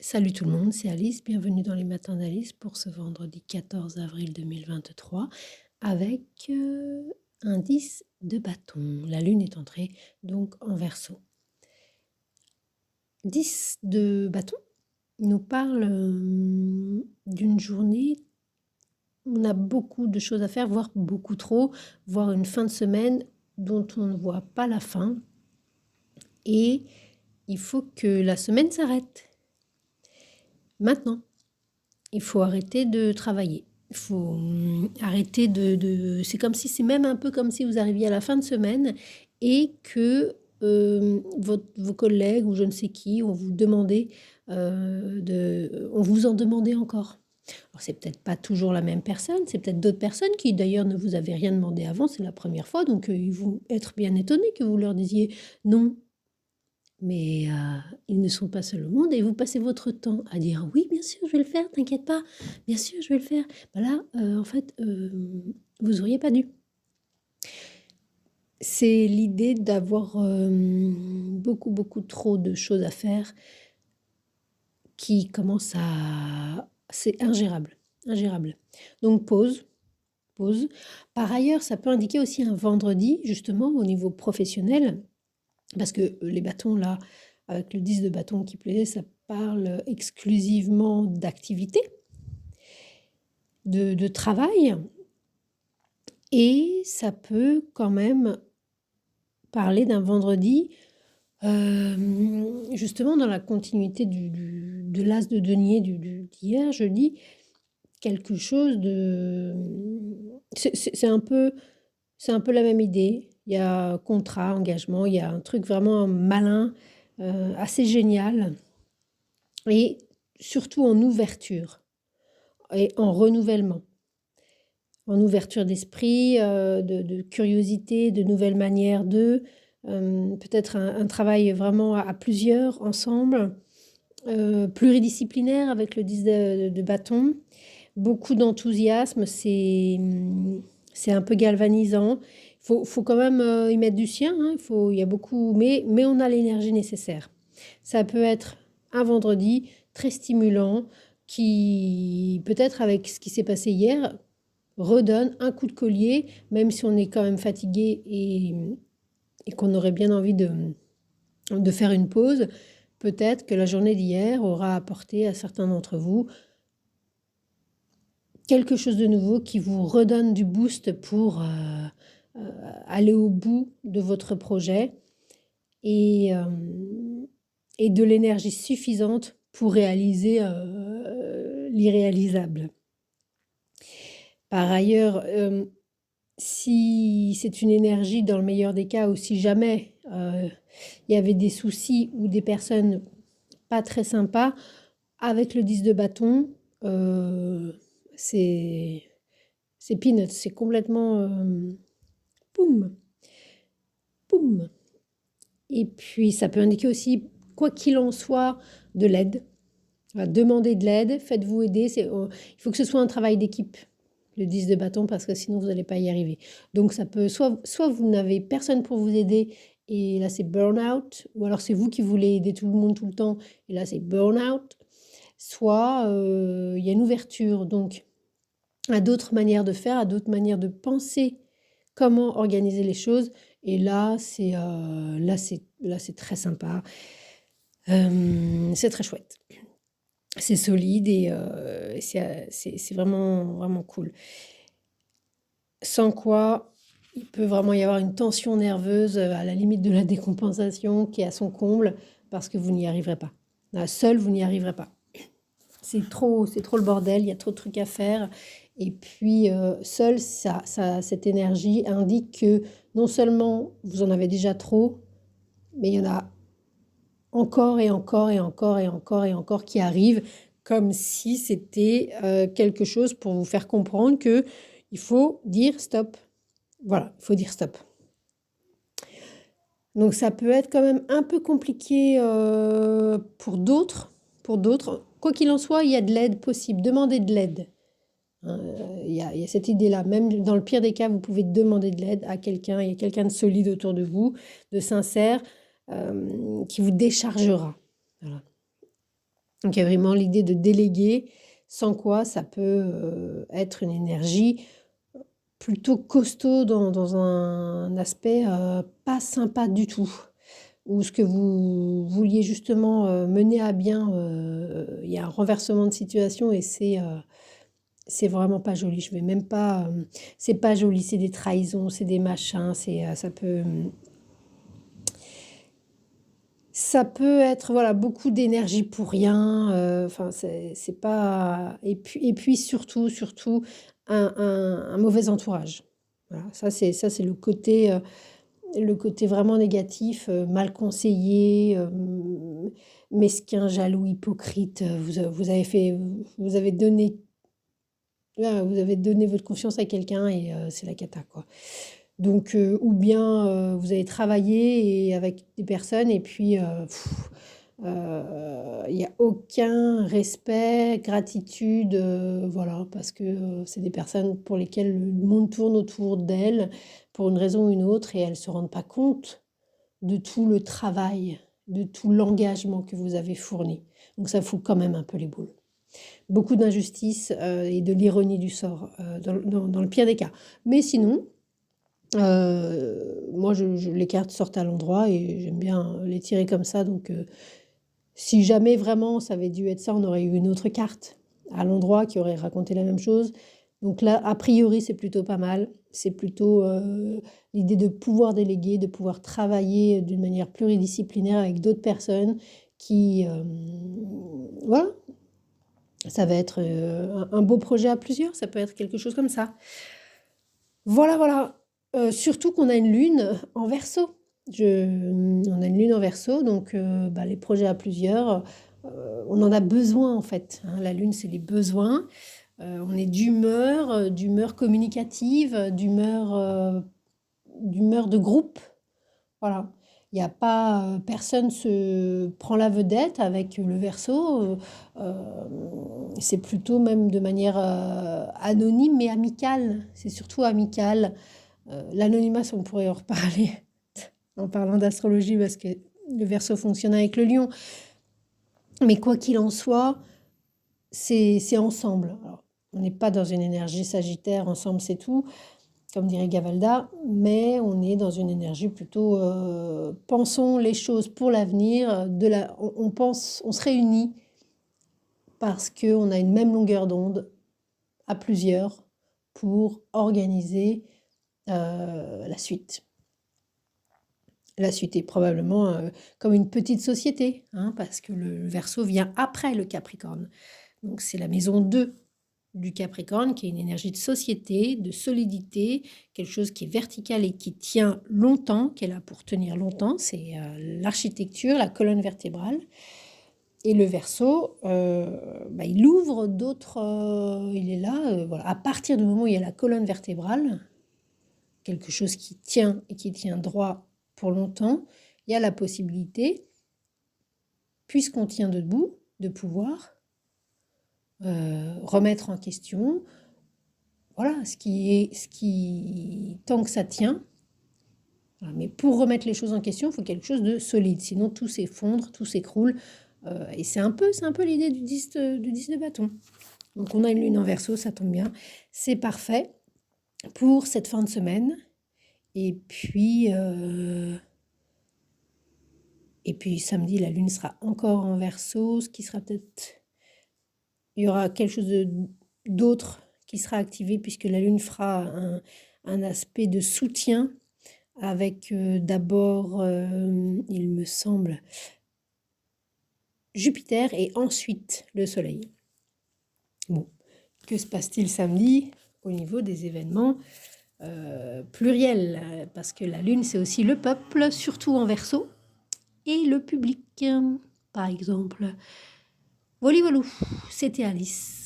Salut tout le monde, c'est Alice, bienvenue dans les matins d'Alice pour ce vendredi 14 avril 2023 avec un 10 de bâton. La lune est entrée donc en Verseau. 10 de bâton nous parle d'une journée où on a beaucoup de choses à faire, voire beaucoup trop, voire une fin de semaine dont on ne voit pas la fin. Et il faut que la semaine s'arrête. Maintenant, il faut arrêter de travailler. Il faut arrêter c'est comme si, c'est même un peu comme si vous arriviez à la fin de semaine et que vos collègues ou je ne sais qui, on vous en demandait encore. Alors c'est peut-être pas toujours la même personne, c'est peut-être d'autres personnes qui d'ailleurs ne vous avaient rien demandé avant, c'est la première fois, donc ils vont être bien étonnés que vous leur disiez non. Mais ils ne sont pas seuls au monde et vous passez votre temps à dire: «Oui, bien sûr, je vais le faire, t'inquiète pas, bien sûr, je vais le faire». Bah là, en fait, vous auriez pas dû. C'est l'idée d'avoir, beaucoup, beaucoup trop de choses à faire qui commence à c'est ingérable, ingérable. Donc pause, pause. Par ailleurs, ça peut indiquer aussi un vendredi, justement, au niveau professionnel. Parce que les bâtons là, avec le 10 de bâton qui plaît, ça parle exclusivement d'activité, de travail et ça peut quand même parler d'un vendredi, justement dans la continuité de l'as de denier d'hier jeudi, quelque chose de c'est un peu la même idée. Il y a contrat, engagement, il y a un truc vraiment malin, assez génial et surtout en ouverture et en renouvellement. En ouverture d'esprit, de curiosité, de nouvelles manières peut-être un travail vraiment à plusieurs ensemble, pluridisciplinaire avec le 10 de bâton. Beaucoup d'enthousiasme, c'est un peu galvanisant. Faut quand même, y mettre du sien, hein, il y a beaucoup mais on a l'énergie nécessaire. Ça peut être un vendredi très stimulant qui, peut-être avec ce qui s'est passé hier, redonne un coup de collier, même si on est quand même fatigué et qu'on aurait bien envie de faire une pause. Peut-être que la journée d'hier aura apporté à certains d'entre vous quelque chose de nouveau qui vous redonne du boost pour aller au bout de votre projet et, euh, et de l'énergie suffisante pour réaliser l'irréalisable. Par ailleurs, si c'est une énergie dans le meilleur des cas ou si jamais il y avait des soucis ou des personnes pas très sympas, avec le 10 de bâton, c'est peanuts, c'est complètement poum, poum. Et puis ça peut indiquer aussi, quoi qu'il en soit, de l'aide. Demandez de l'aide, faites-vous aider. Il faut que ce soit un travail d'équipe, le 10 de bâton, parce que sinon vous n'allez pas y arriver. Donc ça peut, soit vous n'avez personne pour vous aider, et là c'est burn-out, ou alors c'est vous qui voulez aider tout le monde tout le temps, et là c'est burn-out. Soit il y a une ouverture donc à d'autres manières de faire, à d'autres manières de penser comment organiser les choses. Et là, c'est très sympa. C'est très chouette. C'est solide et c'est vraiment, vraiment cool. Sans quoi, il peut vraiment y avoir une tension nerveuse à la limite de la décompensation qui est à son comble parce que vous n'y arriverez pas. Là, seul, vous n'y arriverez pas. C'est trop le bordel, il y a trop de trucs à faire. Et puis, seul, cette énergie indique que non seulement vous en avez déjà trop, mais il y en a encore et encore et encore et encore et encore qui arrivent, comme si c'était quelque chose pour vous faire comprendre que il faut dire stop. Voilà, il faut dire stop. Donc ça peut être quand même un peu compliqué pour d'autres. Quoi qu'il en soit, il y a de l'aide possible. Demandez de l'aide. Il y a cette idée-là. Même dans le pire des cas, vous pouvez demander de l'aide à quelqu'un. Il y a quelqu'un de solide autour de vous, de sincère, qui vous déchargera. Voilà. Donc il y a vraiment l'idée de déléguer, sans quoi ça peut être une énergie plutôt costaud dans un aspect pas sympa du tout. Ou ce que vous vouliez justement mener à bien, il y a un renversement de situation et c'est vraiment pas joli. Je vais même pas. C'est pas joli, c'est des trahisons, c'est des machins, ça peut être voilà, beaucoup d'énergie pour rien. Enfin, c'est pas. Et puis surtout, un mauvais entourage. Voilà, ça c'est le côté vraiment négatif, mal conseillé, mesquin, jaloux, hypocrite. Vous avez donné, vous avez donné votre confiance à quelqu'un et c'est la cata, quoi. Donc, ou bien vous avez travaillé avec des personnes et puis il n'y a aucun respect, gratitude, voilà, parce que c'est des personnes pour lesquelles le monde tourne autour d'elles pour une raison ou une autre et elles ne se rendent pas compte de tout le travail, de tout l'engagement que vous avez fourni. Donc ça fout quand même un peu les boules. Beaucoup d'injustice et de l'ironie du sort dans le pire des cas. Mais sinon, moi les cartes sortent à l'endroit et j'aime bien les tirer comme ça. Donc si jamais vraiment ça avait dû être ça, on aurait eu une autre carte à l'endroit qui aurait raconté la même chose. Donc là, a priori, c'est plutôt pas mal. C'est plutôt l'idée de pouvoir déléguer, de pouvoir travailler d'une manière pluridisciplinaire avec d'autres personnes qui... voilà, ça va être un beau projet à plusieurs, ça peut être quelque chose comme ça. Voilà. Surtout qu'on a une lune en Verseau. On a une lune en Verseau, donc les projets à plusieurs, on en a besoin en fait. Hein. La lune, c'est les besoins. On est d'humeur communicative, d'humeur de groupe. Voilà. Il n'y a pas, personne se prend la vedette avec le Verseau. C'est plutôt même de manière anonyme mais amicale. C'est surtout amical. L'anonymat, on pourrait en reparler en parlant d'astrologie parce que le Verseau fonctionne avec le Lion. Mais quoi qu'il en soit, c'est ensemble. Alors, on n'est pas dans une énergie sagittaire, ensemble c'est tout, comme dirait Gavalda, mais on est dans une énergie plutôt pensons les choses pour l'avenir, on se réunit parce qu'on a une même longueur d'onde à plusieurs pour organiser la suite. La suite est probablement comme une petite société, hein, parce que le Verseau vient après le Capricorne. Donc c'est la maison 2 du Capricorne, qui est une énergie de société, de solidité, quelque chose qui est vertical et qui tient longtemps, qui est là pour tenir longtemps. C'est l'architecture, la colonne vertébrale. Et le Verseau, il ouvre d'autres... il est là, voilà. À partir du moment où il y a la colonne vertébrale, quelque chose qui tient et qui tient droit pour longtemps, il y a la possibilité, puisqu'on tient debout, de pouvoir remettre en question, voilà, tant que ça tient. Voilà, mais pour remettre les choses en question, il faut quelque chose de solide, sinon tout s'effondre, tout s'écroule. Et c'est un peu l'idée du 10 de bâton. Donc on a une lune en Verseau, ça tombe bien. C'est parfait pour cette fin de semaine. Et puis samedi, la lune sera encore en Verseau, ce qui sera peut-être... Il y aura quelque chose d'autre qui sera activé puisque la lune fera un aspect de soutien avec d'abord, il me semble, Jupiter et ensuite le Soleil. Bon, que se passe-t-il samedi au niveau des événements pluriels? Parce que la lune, c'est aussi le peuple, surtout en Verseau, et le public, par exemple. Voilà, c'était Alice.